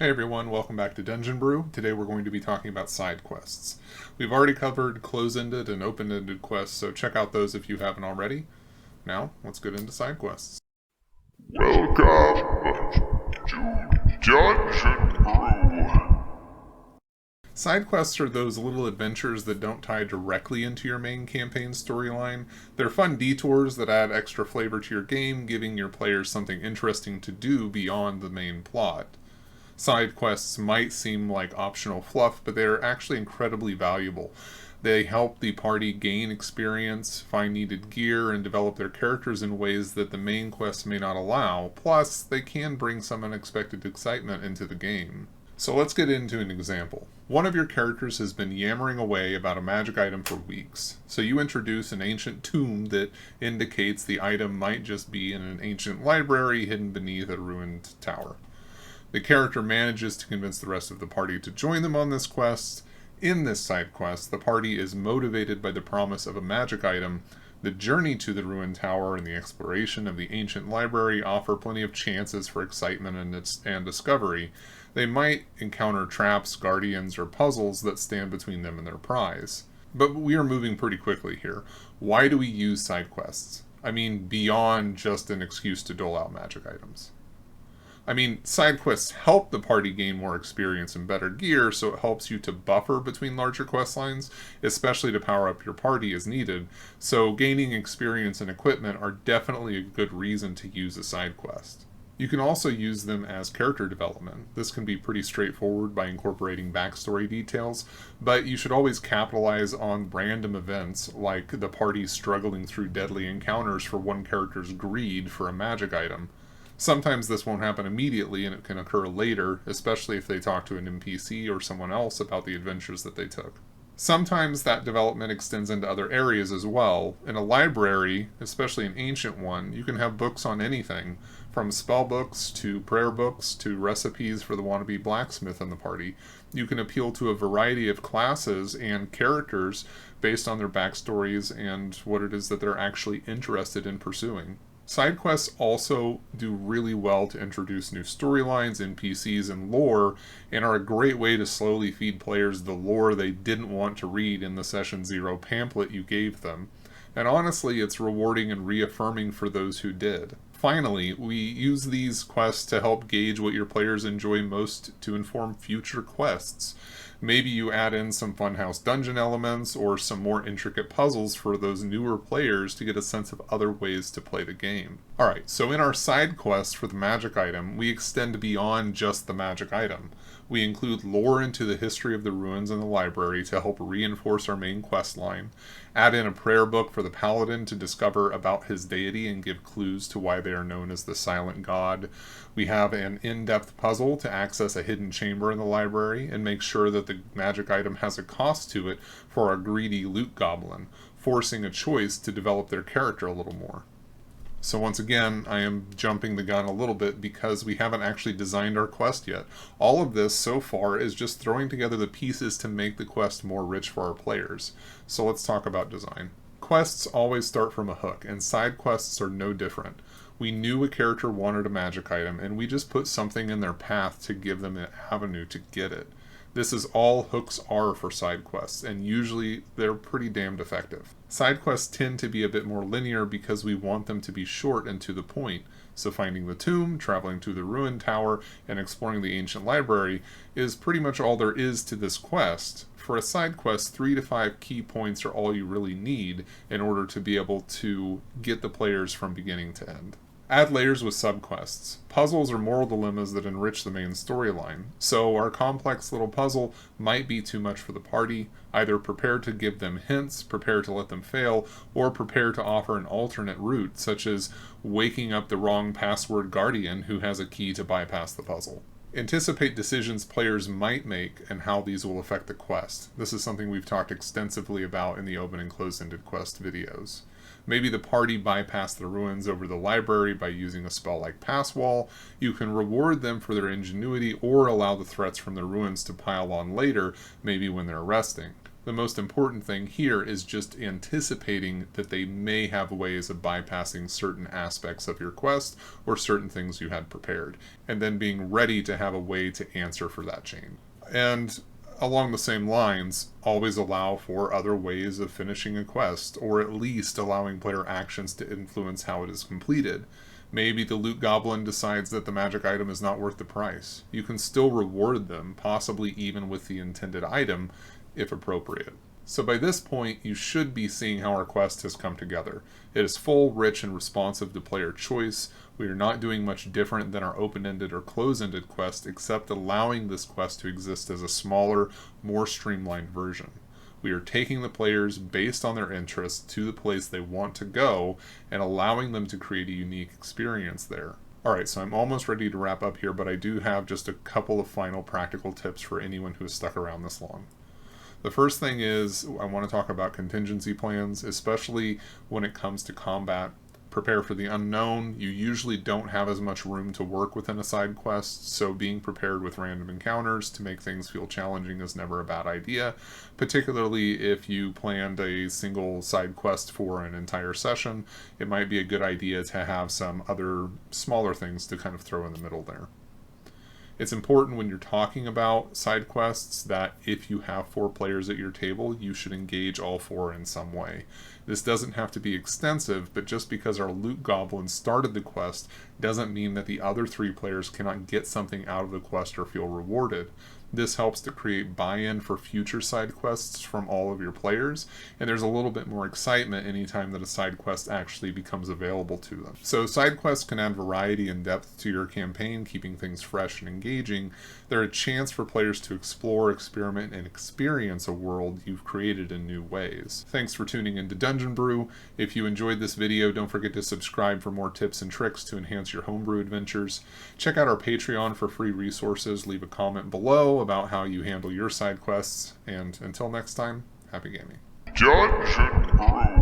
Hey everyone, welcome back to Dungeon Brew. Today we're going to be talking about side quests. We've already covered close-ended and open-ended quests, so check out those if you haven't already. Now, let's get into side quests. Welcome to Dungeon Brew. Side quests are those little adventures that don't tie directly into your main campaign storyline. They're fun detours that add extra flavor to your game, giving your players something interesting to do beyond the main plot. Side quests might seem like optional fluff, but they're actually incredibly valuable. They help the party gain experience, find needed gear, and develop their characters in ways that the main quests may not allow. Plus, they can bring some unexpected excitement into the game. So let's get into an example. One of your characters has been yammering away about a magic item for weeks. So you introduce an ancient tomb that indicates the item might just be in an ancient library hidden beneath a ruined tower. The character manages to convince the rest of the party to join them on this quest. In this side quest, the party is motivated by the promise of a magic item. The journey to the ruined tower and the exploration of the ancient library offer plenty of chances for excitement and discovery. They might encounter traps, guardians, or puzzles that stand between them and their prize. But we are moving pretty quickly here. Why do we use side quests? I mean, beyond just an excuse to dole out magic items. Side quests help the party gain more experience and better gear, so it helps you to buffer between larger quest lines, especially to power up your party as needed. So gaining experience and equipment are definitely a good reason to use a side quest. You can also use them as character development. This can be pretty straightforward by incorporating backstory details, but you should always capitalize on random events like the party struggling through deadly encounters for one character's greed for a magic item. Sometimes this won't happen immediately and it can occur later, especially if they talk to an NPC or someone else about the adventures that they took. Sometimes that development extends into other areas as well. In a library, especially an ancient one, you can have books on anything, from spell books to prayer books to recipes for the wannabe blacksmith in the party. You can appeal to a variety of classes and characters based on their backstories and what it is that they're actually interested in pursuing. Side quests also do really well to introduce new storylines, NPCs, and lore, and are a great way to slowly feed players the lore they didn't want to read in the Session 0 pamphlet you gave them. And honestly, it's rewarding and reaffirming for those who did. Finally, we use these quests to help gauge what your players enjoy most to inform future quests. Maybe you add in some funhouse dungeon elements or some more intricate puzzles for those newer players to get a sense of other ways to play the game. Alright, so in our side quest for the magic item, we extend beyond just the magic item. We include lore into the history of the ruins and the library to help reinforce our main quest line, add in a prayer book for the paladin to discover about his deity and give clues to why they are known as the Silent God. We have an in-depth puzzle to access a hidden chamber in the library and make sure that the magic item has a cost to it for our greedy loot goblin, forcing a choice to develop their character a little more. So once again, I am jumping the gun a little bit because we haven't actually designed our quest yet. All of this so far is just throwing together the pieces to make the quest more rich for our players. So let's talk about design. Quests always start from a hook, and side quests are no different. We knew a character wanted a magic item, and we just put something in their path to give them an avenue to get it. This is all hooks are for side quests, and usually they're pretty damned effective. Side quests tend to be a bit more linear because we want them to be short and to the point. So finding the tomb, traveling to the ruined tower, and exploring the ancient library is pretty much all there is to this quest. For a side quest, 3 to 5 key points are all you really need in order to be able to get the players from beginning to end. Add layers with subquests, puzzles or moral dilemmas that enrich the main storyline. So our complex little puzzle might be too much for the party. Either prepare to give them hints, prepare to let them fail, or prepare to offer an alternate route, such as waking up the wrong password guardian who has a key to bypass the puzzle. Anticipate decisions players might make and how these will affect the quest. This is something we've talked extensively about in the open and closed-ended quest videos. Maybe the party bypassed the ruins over the library by using a spell like Pass Wall. You can reward them for their ingenuity or allow the threats from the ruins to pile on later, maybe when they're resting. The most important thing here is just anticipating that they may have ways of bypassing certain aspects of your quest or certain things you had prepared, and then being ready to have a way to answer for that change. And along the same lines, always allow for other ways of finishing a quest, or at least allowing player actions to influence how it is completed. Maybe the loot goblin decides that the magic item is not worth the price. You can still reward them, possibly even with the intended item, if appropriate. So by this point, you should be seeing how our quest has come together. It is full, rich, and responsive to player choice. We are not doing much different than our open-ended or close-ended quest, except allowing this quest to exist as a smaller, more streamlined version. We are taking the players based on their interests to the place they want to go and allowing them to create a unique experience there. Alright, so I'm almost ready to wrap up here, but I do have just a couple of final practical tips for anyone who has stuck around this long. The first thing is I want to talk about contingency plans, especially when it comes to combat. Prepare for the unknown. You usually don't have as much room to work within a side quest, so being prepared with random encounters to make things feel challenging is never a bad idea, particularly if you planned a single side quest for an entire session. It might be a good idea to have some other smaller things to kind of throw in the middle there. It's important when you're talking about side quests that if you have 4 players at your table, you should engage all 4 in some way. This doesn't have to be extensive, but just because our loot goblin started the quest doesn't mean that the other 3 players cannot get something out of the quest or feel rewarded. This helps to create buy-in for future side quests from all of your players, and there's a little bit more excitement anytime that a side quest actually becomes available to them. So side quests can add variety and depth to your campaign, keeping things fresh and engaging. They're a chance for players to explore, experiment, and experience a world you've created in new ways. Thanks for tuning into Dungeon Brew. If you enjoyed this video, don't forget to subscribe for more tips and tricks to enhance your homebrew adventures. Check out our Patreon for free resources. Leave a comment below about how you handle your side quests, and until next time, happy gaming. Dungeon Brew.